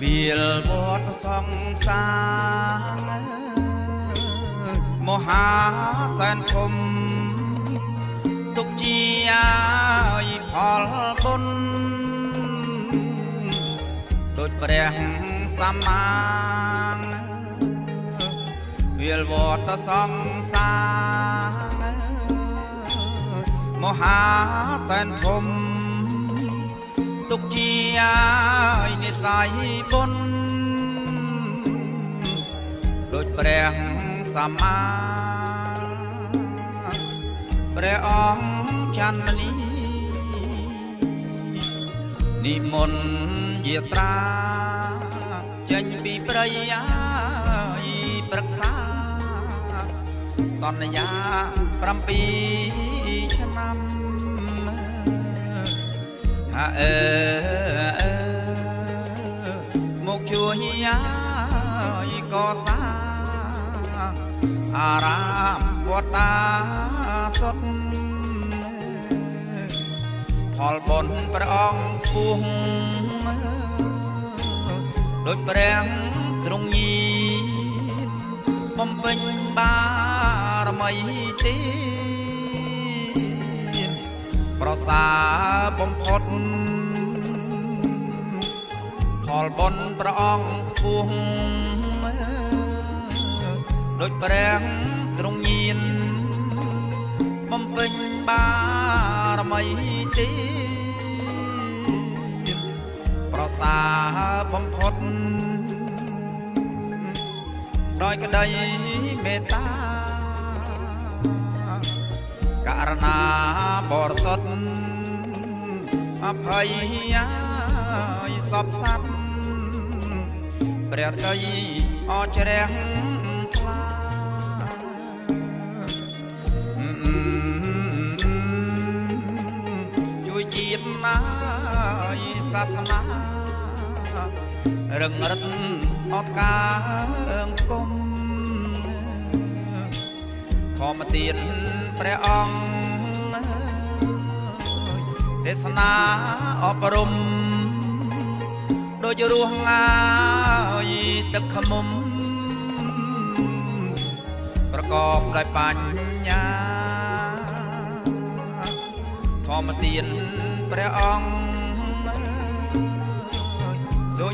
វាលវត្តសង្សារមហាសែនធំទុកជាផលបុណ្យដូចព្រះសម្មាវាលវត្តសង្សារមហាសែនធំទុកជានិស័យបុណ្យដូចព្រះសម្មាព្រះអង្គច័ន្ទនីនិមន្តយាត្រាចេញពីព្រៃប្រឹក្សាសន្យា7ឆ្នាំមកជួយកសាងអារាមវត្តតាសុទ្ធផលបុណ្យព្រះអង្គខ្ពស់ដូចព្រះទ្រង់ញីបំពេញបារមីទេប្រសើរបំផុតផលបុណ្យព្រះអង្គខ្ពស់ដូចព្រះទ្រង់ញៀនបំពេញបារមីទេប្រសើរបំផុតដោយក្តីមេត្តាករណាបរិសុទ្ធអភ័យសពសត្វព្រះតីអជ្រះថ្លាជួយជាតិណាសាសនារឹងរិតអត់ការគុំធម្មទានព្រះអង្គទេសនាអប់រំដូចរស់ងាយទឹកខ្មុំប្រកបដោយបញ្ញាធម្មទានព្រះអង្គដូច